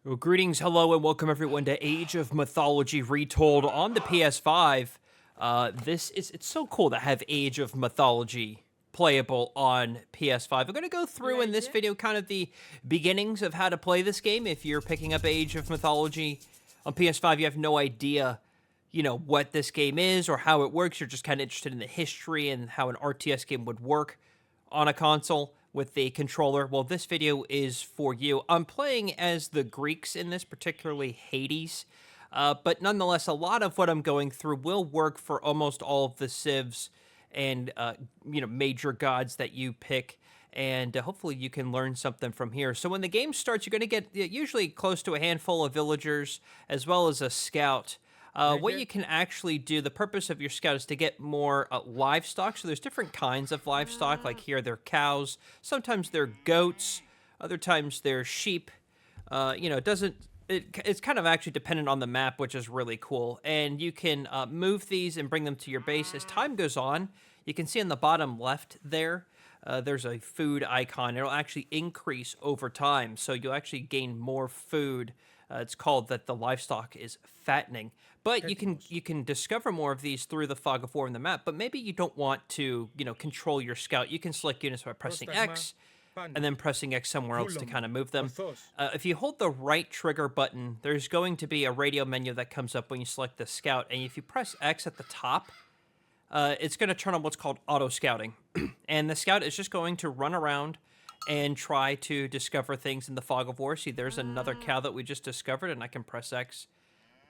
Well, greetings, hello, and welcome everyone to Age of Mythology Retold on the PS5. It's so cool to have Age of Mythology playable on PS5. I'm going to go through in this video kind of the beginnings of how to play this game. If you're picking up Age of Mythology on PS5, you have no idea, what this game is or how it works. You're just kind of interested in the history and how an RTS game would work on a console with the controller. Well, this video is for you. I'm playing as the Greeks in this, particularly Hades. But nonetheless, a lot of what I'm going through will work for almost all of the civs and, major gods that you pick. And hopefully you can learn something from here. So when the game starts, you're going to get usually close to a handful of villagers as well as a scout. What you can actually do, the purpose of your scout is to get more livestock. So there's different kinds of livestock. Like here, they're cows. Sometimes they're goats. Other times they're sheep. It's kind of actually dependent on the map, which is really cool. And you can move these and bring them to your base. As time goes on, you can see on the bottom left there, there's a food icon. It'll actually increase over time. So you'll actually gain more food. It's called that the livestock is fattening. But you can discover more of these through the fog of war in the map. But maybe you don't want to, control your scout. You can select units by pressing X and then pressing X somewhere else to kind of move them. If you hold the right trigger button, there's going to be a radio menu that comes up when you select the scout. And if you press X at the top, it's going to turn on what's called auto scouting. And the scout is just going to run around and try to discover things in the fog of war. See, there's another cow that we just discovered, and I can press X,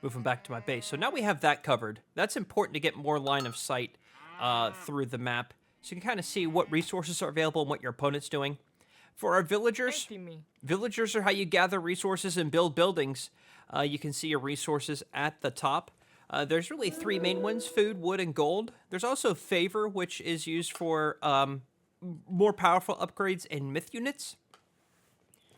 move them back to my base. So now we have that covered. That's important to get more line of sight through the map, so you can kind of see what resources are available and what your opponent's doing. For our villagers, villagers are how you gather resources and build buildings. You can see your resources at the top. There's really three main ones: food, wood, and gold. There's also favor, which is used for more powerful upgrades and myth units.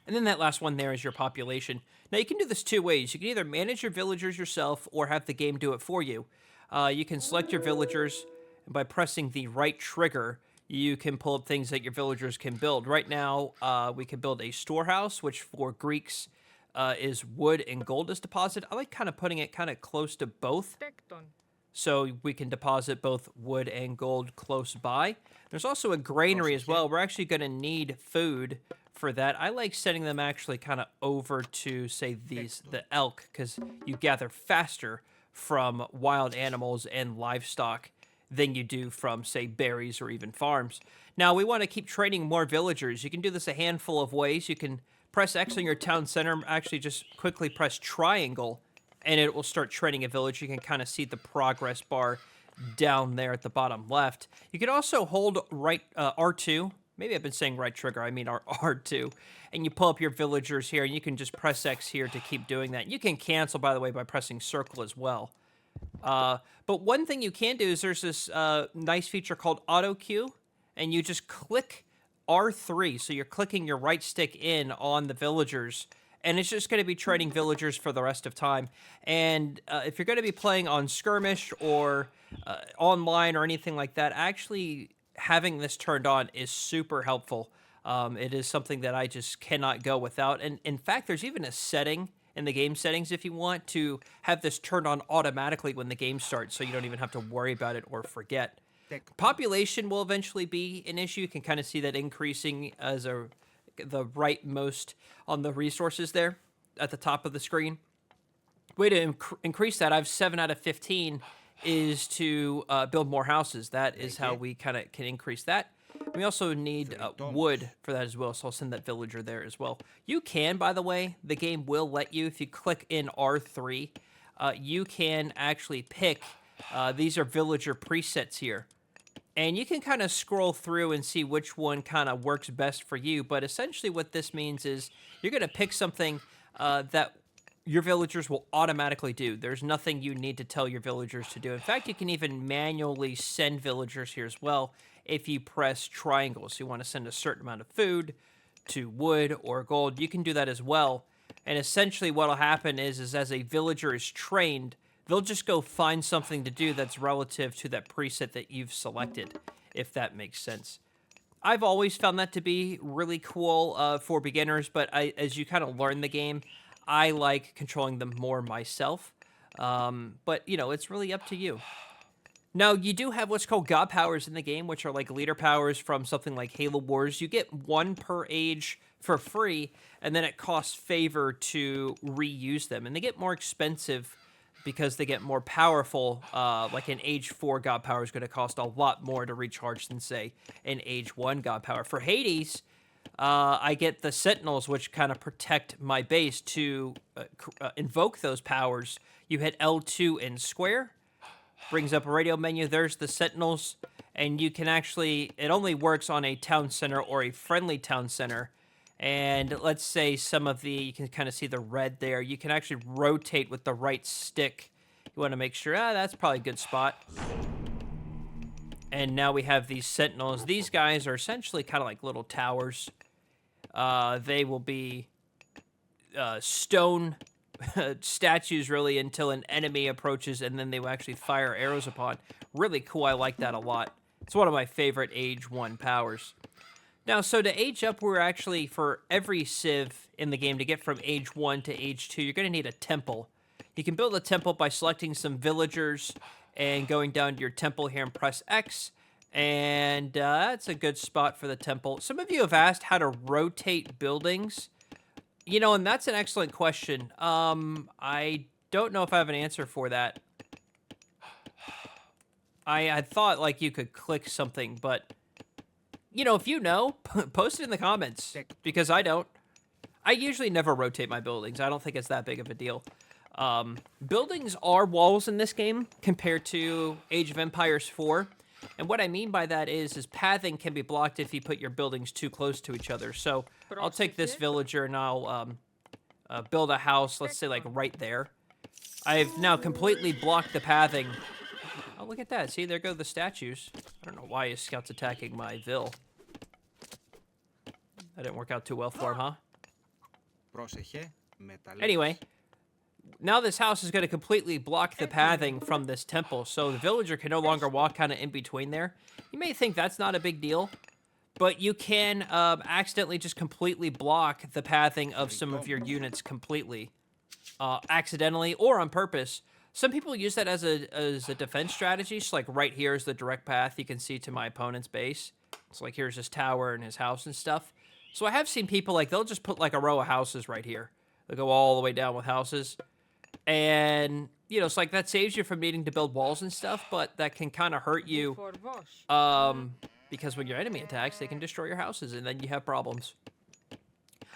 And then that last one there is your population. Now you can do this two ways. You can either manage your villagers yourself or have the game do it for you. You can select your villagers, and by pressing the right trigger, you can pull up things that your villagers can build. Right now, we can build a storehouse, which for Greeks is wood and gold is deposited. I like kind of putting it kind of close to both, so we can deposit both wood and gold close by. There's also a granary as well. We're actually going to need food for that. I like setting them actually kind of over to, say, the elk, because you gather faster from wild animals and livestock than you do from, say, berries or even farms. Now, we want to keep training more villagers. You can do this a handful of ways. You can press X on your town center, actually just quickly press triangle, and it will start training a village. You can kind of see the progress bar down there at the bottom left. You can also hold right R2. Maybe I've been saying right trigger. I mean R2. And you pull up your villagers here, and you can just press X here to keep doing that. You can cancel, by the way, by pressing circle as well. But one thing you can do is there's this nice feature called auto queue, and you just click R3. So you're clicking your right stick in on the villagers, and it's just going to be training villagers for the rest of time. And if you're going to be playing on skirmish or online or anything like that, actually having this turned on is super helpful. It is something that I just cannot go without. And in fact, there's even a setting in the game settings if you want to have this turned on automatically when the game starts, so you don't even have to worry about it or forget. Population will eventually be an issue. You can kind of see that increasing as the rightmost on the resources there at the top of the screen. Way to increase that, I have 7 out of 15, is to build more houses. That is how we kind of can increase that. We also need wood for that as well, so I'll send that villager there as well. You can, by the way, the game will let you, if you click in R3, you can actually pick, these are villager presets here. And you can kind of scroll through and see which one kind of works best for you. But essentially what this means is you're going to pick something that your villagers will automatically do. There's nothing you need to tell your villagers to do. In fact, you can even manually send villagers here as well if you press triangle. So you want to send a certain amount of food to wood or gold. You can do that as well. And essentially what will happen is as a villager is trained, they'll just go find something to do that's relative to that preset that you've selected, if that makes sense. I've always found that to be really cool for beginners, but as you kind of learn the game, I like controlling them more myself. But, you know, it's really up to you. Now, you do have what's called God powers in the game, which are like leader powers from something like Halo Wars. You get one per age for free, and then it costs favor to reuse them. And they get more expensive because they get more powerful. Like an Age 4 God power is going to cost a lot more to recharge than, say, an Age 1 God power. For Hades, I get the Sentinels, which kind of protect my base to invoke those powers. You hit L2 and square. Brings up a radio menu. There's the Sentinels, and you can actually, it only works on a town center or a friendly town center. And let's say some of the, you can kind of see the red there. You can actually rotate with the right stick. You want to make sure, that's probably a good spot. And now we have these Sentinels. These guys are essentially kind of like little towers. They will be stone statues really until an enemy approaches, and then they will actually fire arrows upon. Really cool. I like that a lot. It's one of my favorite Age 1 powers. Now, so to age up, we're actually, for every civ in the game, to get from Age 1 to Age 2, you're going to need a temple. You can build a temple by selecting some villagers and going down to your temple here and press X. And that's a good spot for the temple. Some of you have asked how to rotate buildings. You know, and that's an excellent question. I don't know if I have an answer for that. I thought, like, you could click something, but, you know, if you know, post it in the comments, because I don't. I usually never rotate my buildings. I don't think it's that big of a deal. Buildings are walls in this game compared to Age of Empires 4. And what I mean by that is pathing can be blocked if you put your buildings too close to each other. So I'll take this villager and I'll build a house, let's say like right there. I've now completely blocked the pathing. Oh, look at that. See, there go the statues. I don't know why his scout's attacking my vill. That didn't work out too well for him, huh? Anyway. Now this house is going to completely block the pathing from this temple, so the villager can no longer walk kind of in between there. You may think that's not a big deal, but you can accidentally just completely block the pathing of some of your units completely, accidentally or on purpose. Some people use that as a defense strategy. So like right here is the direct path you can see to my opponent's base. So like here's his tower and his house and stuff. So I have seen people like they'll just put like a row of houses right here. They'll go all the way down with houses. And, you know, it's like that saves you from needing to build walls and stuff, but that can kind of hurt you because when your enemy attacks, they can destroy your houses, and then you have problems.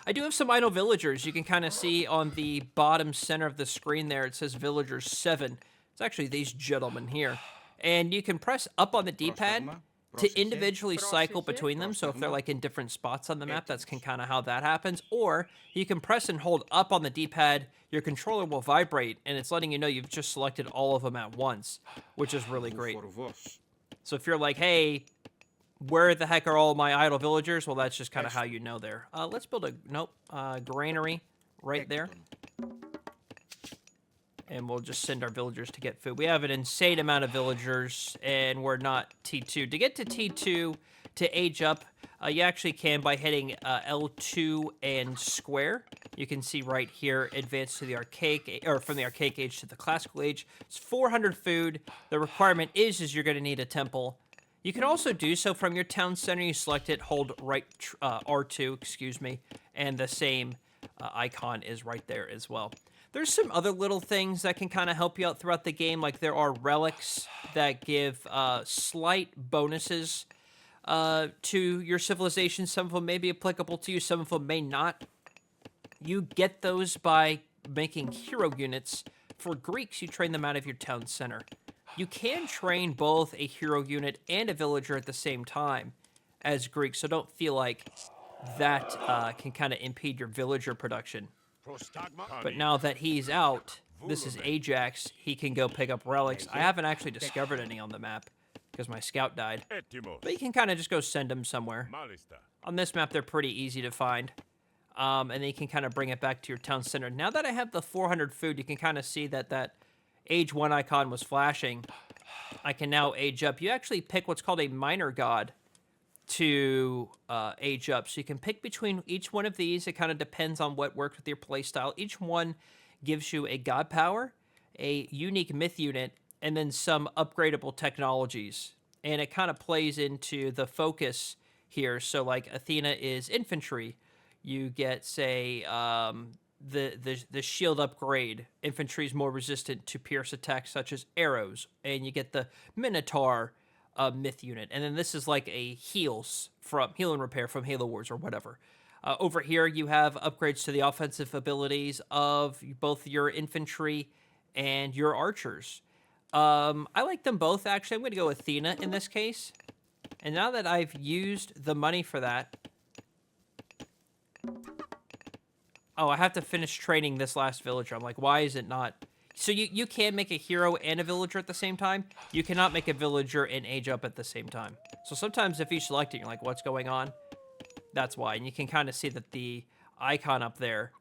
I do have some idle villagers. You can kind of see on the bottom center of the screen there, it says Villagers 7. It's actually these gentlemen here. And you can press up on the D-pad to individually cycle between them. So if they're like in different spots on the map, that's kind of how that happens. Or you can press and hold up on the D-pad. Your controller will vibrate, and it's letting you know you've just selected all of them at once, which is really great. So if you're like, hey, where the heck are all my idle villagers? Well, that's just kind of how you know there. Let's build a granary right there. And we'll just send our villagers to get food. We have an insane amount of villagers, and we're not T2. To get to T2, to age up, you actually can by hitting L2 and square. You can see right here, advance to the archaic, or from the archaic age to the classical age. It's 400 food. The requirement is you're going to need a temple. You can also do so from your town center. You select it, hold right R2, excuse me, and the same icon is right there as well. There's some other little things that can kind of help you out throughout the game, like there are relics that give slight bonuses to your civilization. Some of them may be applicable to you, some of them may not. You get those by making hero units. For Greeks, you train them out of your town center. You can train both a hero unit and a villager at the same time as Greeks, so don't feel like that can kind of impede your villager production. But now that he's out, this is Ajax, he can go pick up relics. I haven't actually discovered any on the map because my scout died. But you can kind of just go send them somewhere. On this map, they're pretty easy to find. And then you can kind of bring it back to your town center. Now that I have the 400 food, you can kind of see that that Age 1 icon was flashing. I can now age up. You actually pick what's called a minor god. to age up. So you can pick between each one of these. It kind of depends on what works with your playstyle. Each one gives you a god power, a unique myth unit, and then some upgradable technologies. And it kind of plays into the focus here. So like Athena is infantry. You get, say, the shield upgrade. Infantry is more resistant to pierce attacks such as arrows. And you get the Minotaur myth unit. And then this is like a heal and repair from Halo Wars or whatever. Over here, you have upgrades to the offensive abilities of both your infantry and your archers. I like them both, actually. I'm going to go Athena in this case. And now that I've used the money for that... Oh, I have to finish training this last villager. I'm like, why is it not... So you can make a hero and a villager at the same time. You cannot make a villager and age up at the same time. So sometimes if you select it, you're like, what's going on? That's why. And you can kind of see that the icon up there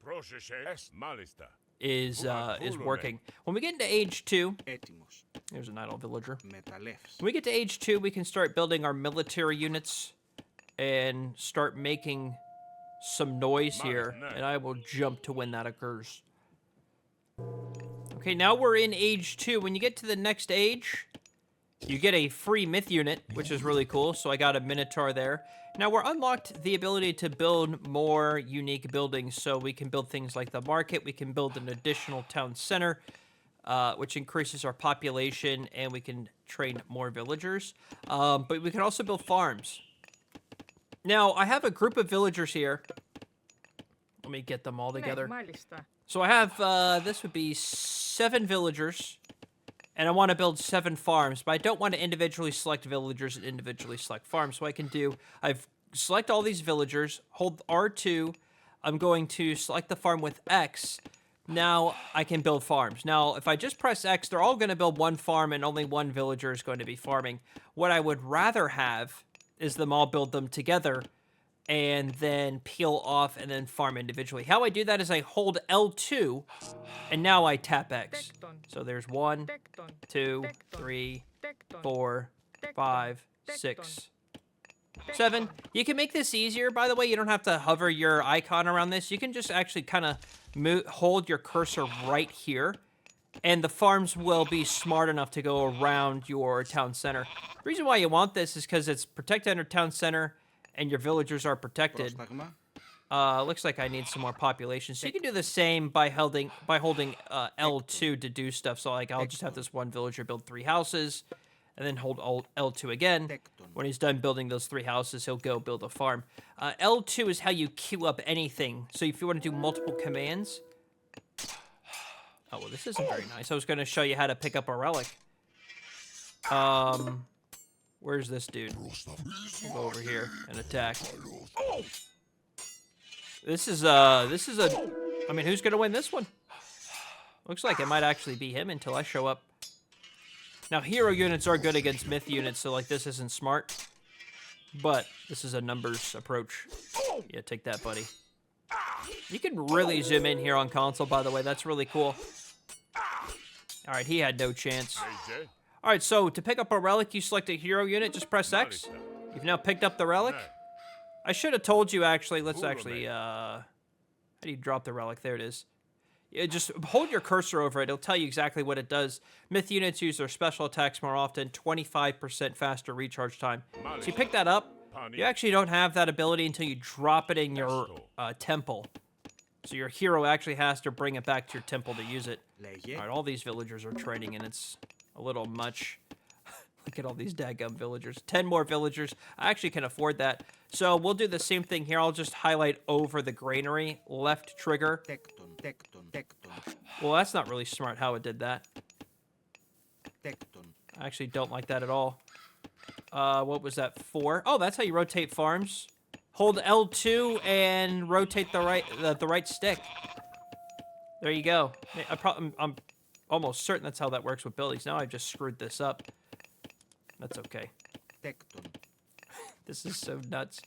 is working. When we get into age 2, there's an idle villager. When we get to age 2, we can start building our military units and start making some noise here. And I will jump to when that occurs. Okay, now we're in age 2. When you get to the next age, you get a free myth unit, which is really cool. So I got a Minotaur there. Now we're unlocked the ability to build more unique buildings. So we can build things like the market. We can build an additional town center, which increases our population, and we can train more villagers. But we can also build farms. Now, I have a group of villagers here. Let me get them all together. So I have, this would be 7 villagers. And I want to build 7 farms, but I don't want to individually select villagers and individually select farms. So I can do, I've select all these villagers, hold R2. I'm going to select the farm with X. Now I can build farms. Now, if I just press X, they're all going to build one farm and only one villager is going to be farming. What I would rather have is them all build them together and then peel off and then farm individually. How I do that is I hold L2 and now I tap X. So there's 1, 2, 3, 4, 5, 6, 7. You can make this easier, by the way. You don't have to hover your icon around this. You can just actually kind of hold your cursor right here, and the farms will be smart enough to go around your town center. The reason why you want this is because it's protected under town center, and your villagers are protected. Looks like I need some more population. So you can do the same by holding L2 to do stuff. So like I'll just have this one villager build 3 houses, and then hold L2 again. When he's done building those 3 houses, he'll go build a farm. L2 is how you queue up anything. So if you want to do multiple commands... Oh, well, this isn't very nice. I was going to show you how to pick up a relic. Where's this dude? We'll go over here and attack. This is a... I mean, who's going to win this one? Looks like it might actually be him until I show up. Now, hero units are good against myth units, so, like, this isn't smart. But this is a numbers approach. Yeah, take that, buddy. You can really zoom in here on console, by the way. That's really cool. All right, he had no chance. All right, so to pick up a relic, you select a hero unit. Just press X. You've now picked up the relic. I should have told you, actually. Let's actually, how do you drop the relic? There it is. Yeah, just hold your cursor over it. It'll tell you exactly what it does. Myth units use their special attacks more often, 25% faster recharge time. So you pick that up. You actually don't have that ability until you drop it in your temple. So your hero actually has to bring it back to your temple to use it. All right, all these villagers are training, and it's a little much. Look at all these dadgum villagers. 10 more villagers. I actually can afford that. So we'll do the same thing here. I'll just highlight over the granary. Left trigger. Well, that's not really smart how it did that. I actually don't like that at all. What was that for? Oh, that's how you rotate farms. Hold L2 and rotate the right stick. There you go. I'm almost certain that's how that works with buildings. Now I've just screwed this up. That's okay. This is so nuts.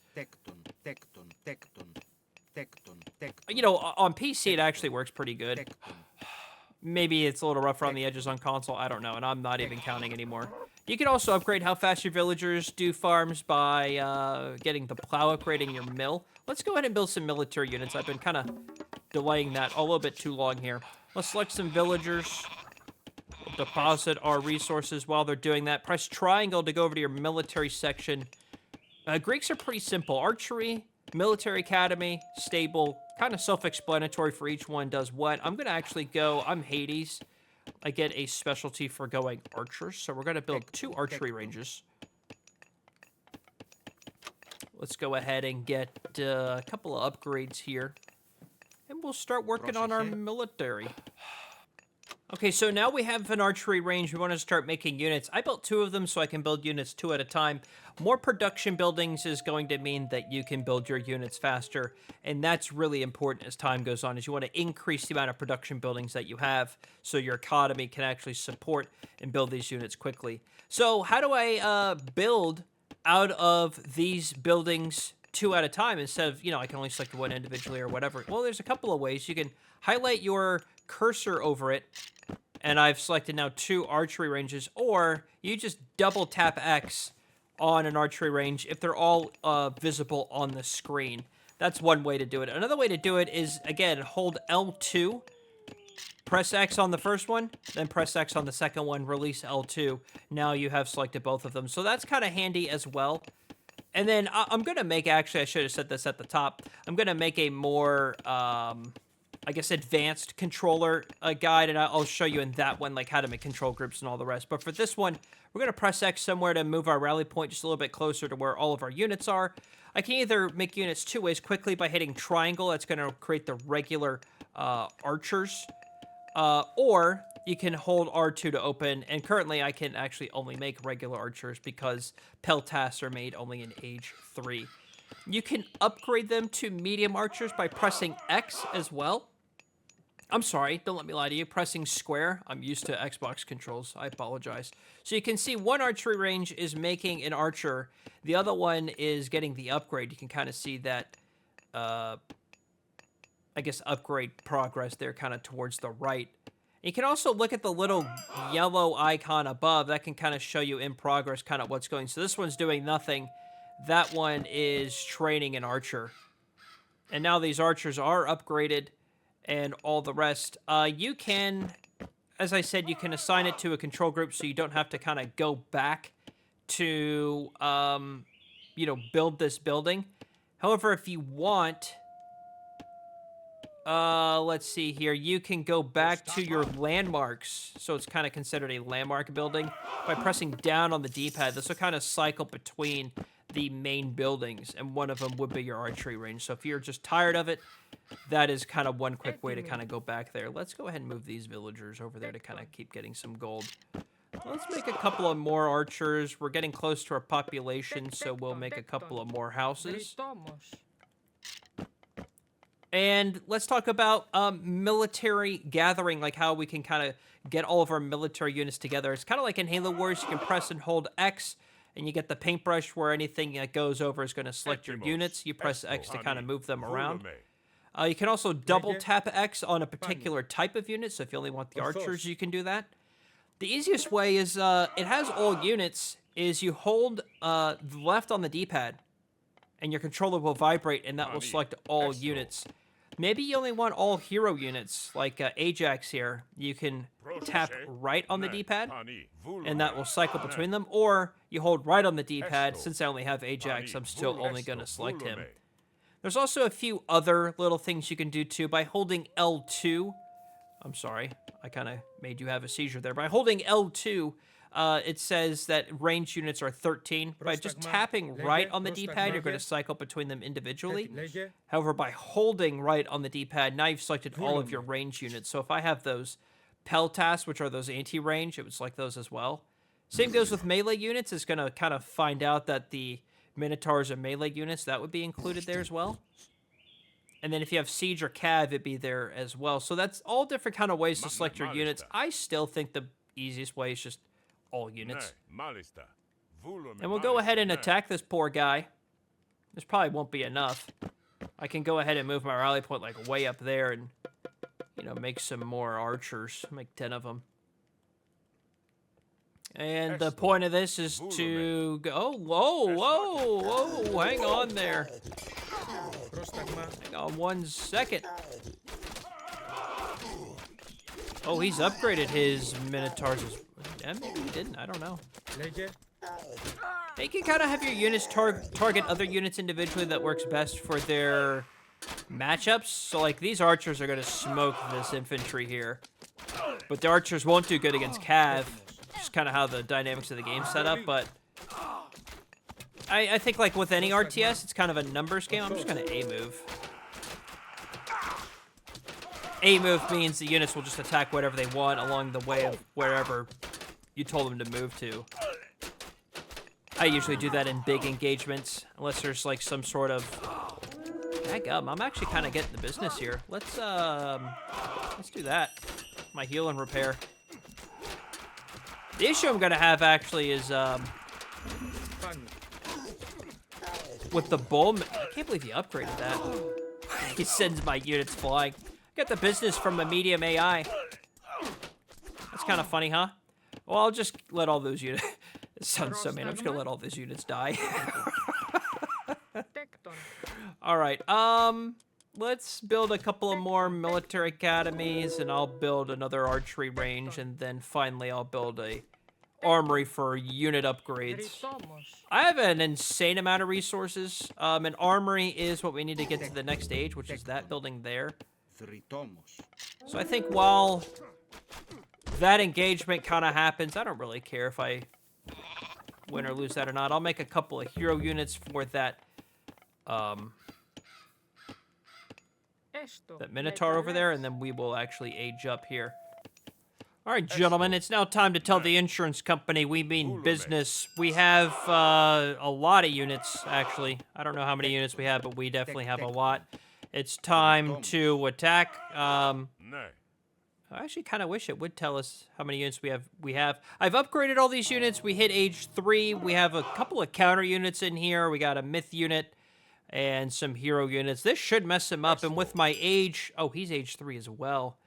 You know, on PC it actually works pretty good. Maybe it's a little rough around the edges on console. I don't know, and I'm not even counting anymore. You can also upgrade how fast your villagers do farms by getting the plow upgrade in your mill. Let's go ahead and build some military units. I've been kind of delaying that a little bit too long here. Let's select some villagers. We'll deposit our resources while they're doing that. Press triangle to go over to your military section. Greeks are pretty simple. Archery, military academy, stable, kind of self-explanatory for each one does what. I'm going to actually go, I'm Hades. I get a specialty for going archers, so we're going to build 2 archery ranges. Let's go ahead and get a couple of upgrades here. And we'll start working on our military. Okay, so now we have an archery range. We want to start making units. I built 2 of them so I can build units 2 at a time. More production buildings is going to mean that you can build your units faster, and that's really important as time goes on, is you want to increase the amount of production buildings that you have so your economy can actually support and build these units quickly. So how do I build out of these buildings 2 at a time instead of, I can only select one individually or whatever? Well, there's a couple of ways. You can highlight your cursor over it, and I've selected now 2 archery ranges, or you just double tap X on an archery range if they're all visible on the screen. That's one way to do it. Another way to do it is, again, hold L2, press X on the first one, then press X on the second one, release L2. Now you have selected both of them. So that's kind of handy as well. And then I'm going to make, actually, I should have said this at the top, I'm going to make a more I guess, advanced controller guide, and I'll show you in that one, like, how to make control groups and all the rest. But for this one, we're going to press X somewhere to move our rally point just a little bit closer to where all of our units are. I can either make units 2 ways quickly by hitting triangle. That's going to create the regular archers. Or you can hold R2 to open, and currently I can actually only make regular archers because peltasts are made only in Age 3. You can upgrade them to medium archers by pressing X as well. I'm sorry, don't let me lie to you. Pressing square. I'm used to Xbox controls. I apologize. So you can see one archery range is making an archer. The other one is getting the upgrade. You can kind of see that, I guess, upgrade progress there kind of towards the right. You can also look at the little yellow icon above. That can kind of show you in progress kind of what's going. So this one's doing nothing. That one is training an archer. And now these archers are upgraded and all the rest. You can, as I said, you can assign it to a control group so you don't have to kind of go back to, build this building. However, if you want, let's see here, you can go back to your landmarks. So it's kind of considered a landmark building by pressing down on the D-pad. This will kind of cycle between the main buildings, and one of them would be your archery range. So if you're just tired of it, that is kind of one quick way to kind of go back there. Let's go ahead and move these villagers over there to kind of keep getting some gold. Let's make a couple of more archers. We're getting close to our population, so we'll make a couple of more houses. And let's talk about military gathering, like how we can kind of get all of our military units together. It's kind of like in Halo Wars. You can press and hold X, and you get the paintbrush where anything that goes over is going to select your units. You press X to kind of move them around. You can also double tap X on a particular type of unit, so if you only want the archers, you can do that. The easiest way is, it has all units, is you hold left on the D-pad, and your controller will vibrate, and that will select all units. Maybe you only want all hero units, like Ajax here. You can tap right on the D-pad, and that will cycle between them. Or you hold right on the D-pad. Since I only have Ajax, I'm still only going to select him. There's also a few other little things you can do, too. By holding L2... I'm sorry, I kind of made you have a seizure there. By holding L2... it says that ranged units are 13. By just tapping right on the D-pad, you're going to cycle between them individually. However, by holding right on the D-pad, now you've selected all of your ranged units. So if I have those peltasts, which are those anti-range, it would select those as well. Same goes with melee units. It's going to kind of find out that the Minotaurs are melee units. That would be included there as well. And then if you have Siege or Cav, it'd be there as well. So that's all different kind of ways to select your units. I still think the easiest way is just all units. And we'll go ahead and attack this poor guy. This probably won't be enough. I can go ahead and move my rally point like way up there and, make some more archers. Make 10 of them. And the point of this is to go. Oh, whoa. Hang on there. Hang on 1 second. Oh, he's upgraded his Minotaurs. Maybe he didn't. I don't know. You can kind of have your units target other units individually. That works best for their matchups. So, like, these archers are going to smoke this infantry here. But the archers won't do good against Cav. Just kind of how the dynamics of the game set up. But I think, like, with any RTS, it's kind of a numbers game. I'm just going to A-move. A-move means the units will just attack whatever they want along the way of wherever you told them to move to. I usually do that in big engagements, unless there's like some sort of... Daggum, I'm actually kind of getting the business here. Let's do that. My heal and repair. The issue I'm gonna have actually is with the bull. I can't believe he upgraded that. He sends my units flying. Get the business from a medium AI. That's kind of funny, huh? Well, I'll just let all those units... It sounds so mean. I'm just gonna let all those units die. All right. Let's build a couple of more military academies, and I'll build another archery range, and then finally I'll build a armory for unit upgrades. I have an insane amount of resources. An armory is what we need to get to the next stage, which is that building there. So I think while that engagement kind of happens, I don't really care if I win or lose that or not. I'll make a couple of hero units for that that Minotaur over there, and then we will actually age up here. All right, gentlemen, it's now time to tell the insurance company we mean business. We have a lot of units, actually. I don't know how many units we have, but we definitely have a lot. It's time to attack. I actually kind of wish it would tell us how many units we have. I've upgraded all these units. We hit age 3. We have a couple of counter units in here. We got a myth unit and some hero units. This should mess him up. And with my age... Oh, he's age 3 as well.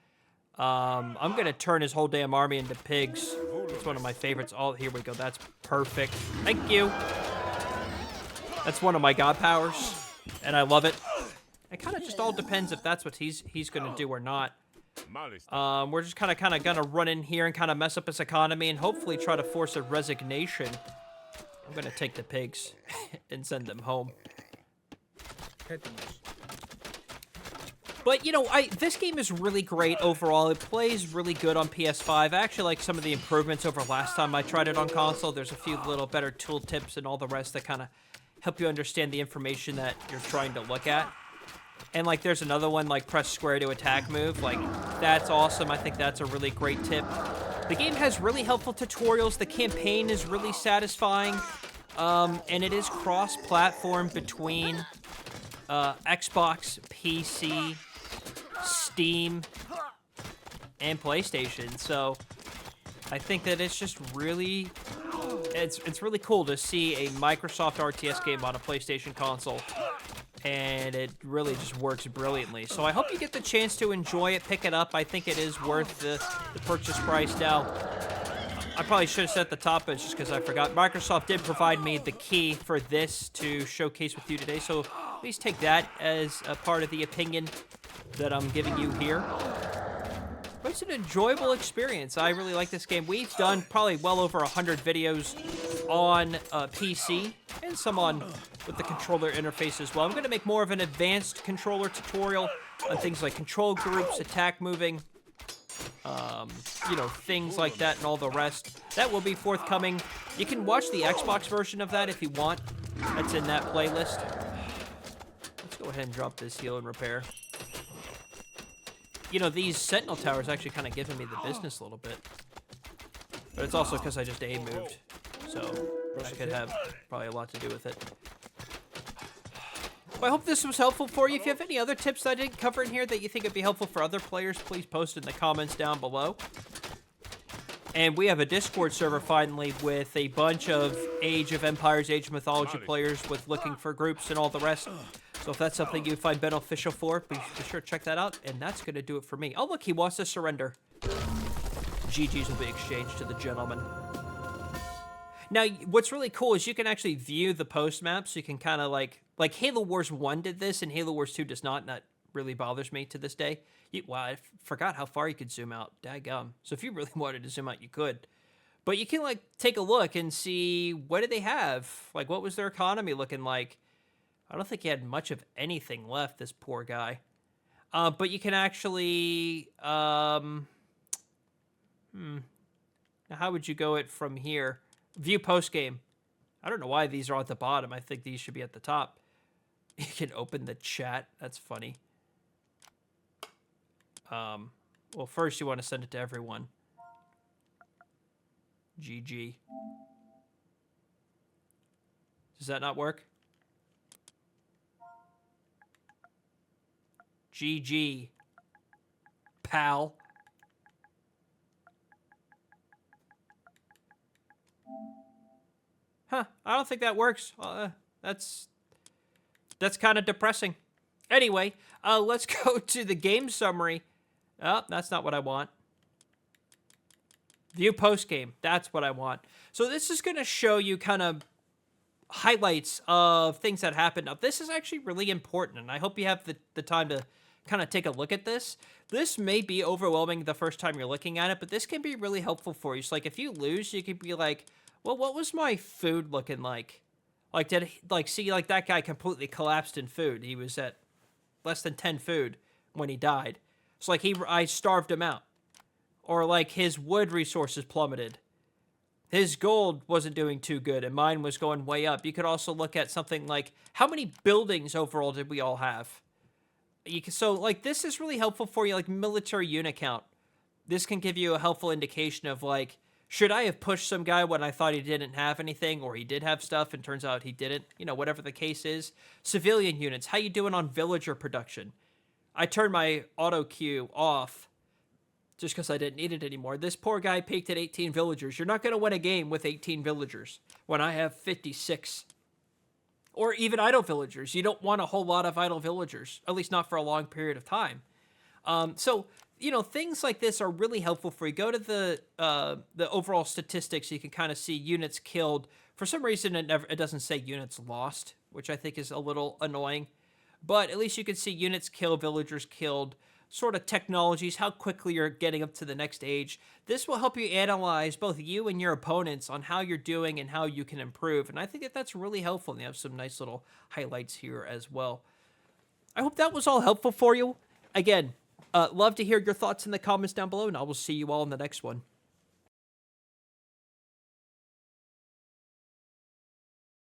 I'm going to turn his whole damn army into pigs. It's one of my favorites. Oh, here we go. That's perfect. Thank you. That's one of my god powers, and I love it. It kind of just all depends if that's what he's going to do or not. We're just kind of going to run in here and kind of mess up his economy and hopefully try to force a resignation. I'm going to take the pigs and send them home. But, you know, this game is really great overall. It plays really good on PS5. I actually like some of the improvements over last time I tried it on console. There's a few little better tooltips and all the rest that kind of help you understand the information that you're trying to look at. And, like, there's another one, like, press square to attack move. Like, that's awesome. I think that's a really great tip. The game has really helpful tutorials. The campaign is really satisfying. And it is cross-platform between Xbox, PC, Steam, and PlayStation. So I think that it's just really... It's really cool to see a Microsoft RTS game on a PlayStation console. And it really just works brilliantly. So I hope you get the chance to enjoy it, pick it up. I think it is worth the purchase price. Now, I probably should have said at the top, but it's just because I forgot. Microsoft did provide me the key for this to showcase with you today. So please take that as a part of the opinion that I'm giving you here. But it's an enjoyable experience. I really like this game. We've done probably well over 100 videos on PC and some on with the controller interface as well. I'm going to make more of an advanced controller tutorial on things like control groups, attack moving, you know, things like that and all the rest. That will be forthcoming. You can watch the Xbox version of that if you want. That's in that playlist. Let's go ahead and drop this heal and repair. You know, these Sentinel Towers actually kind of giving me the business a little bit. But it's also because I just A-moved. So that could have probably a lot to do with it. Well, I hope this was helpful for you. If you have any other tips that I didn't cover in here that you think would be helpful for other players, please post in the comments down below. And we have a Discord server finally with a bunch of Age of Empires, Age of Mythology players with looking for groups and all the rest. So if that's something you find beneficial for, be sure to check that out. And that's going to do it for me. Oh, look, he wants to surrender. GG's will be exchanged to the gentleman. Now, what's really cool is you can actually view the post map, so you can kind of like Halo Wars 1 did this, and Halo Wars 2 does not, and that really bothers me to this day. Wow, I forgot how far you could zoom out. Daggum. So if you really wanted to zoom out, you could. But you can, like, take a look and see, what did they have? Like, what was their economy looking like? I don't think he had much of anything left, this poor guy. But you can actually, now how would you go it from here? View post game. I don't know why these are at the bottom. I think these should be at the top. You can open the chat. That's funny. Well, first you want to send it to everyone. GG. Does that not work? GG. Pal. Huh, I don't think that works. That's kind of depressing. Anyway, let's go to the game summary. Oh, that's not what I want. View post game. That's what I want. So this is going to show you kind of highlights of things that happened. Now, this is actually really important, and I hope you have the time to kind of take a look at this. This may be overwhelming the first time you're looking at it, but this can be really helpful for you. So, like, if you lose, you could be like, well, what was my food looking like? Like, did see, like, that guy completely collapsed in food. He was at less than 10 food when he died. So, like, I starved him out. Or, like, his wood resources plummeted. His gold wasn't doing too good, and mine was going way up. You could also look at something like, how many buildings overall did we all have? So, like, this is really helpful for you, like, military unit count. This can give you a helpful indication of, like, should I have pushed some guy when I thought he didn't have anything, or he did have stuff and turns out he didn't? You know, whatever the case is. Civilian units, how you doing on villager production? I turned my auto queue off just because I didn't need it anymore. This poor guy peaked at 18 villagers. You're not going to win a game with 18 villagers when I have 56. Or even idle villagers. You don't want a whole lot of idle villagers, at least not for a long period of time. So, you know, things like this are really helpful for you. Go to the overall statistics. You can kind of see units killed. For some reason, it doesn't say units lost, which I think is a little annoying. But at least you can see units killed, villagers killed, sort of technologies, how quickly you're getting up to the next age. This will help you analyze both you and your opponents on how you're doing and how you can improve. And I think that that's really helpful. And you have some nice little highlights here as well. I hope that was all helpful for you. Again, love to hear your thoughts in the comments down below, and I will see you all in the next one.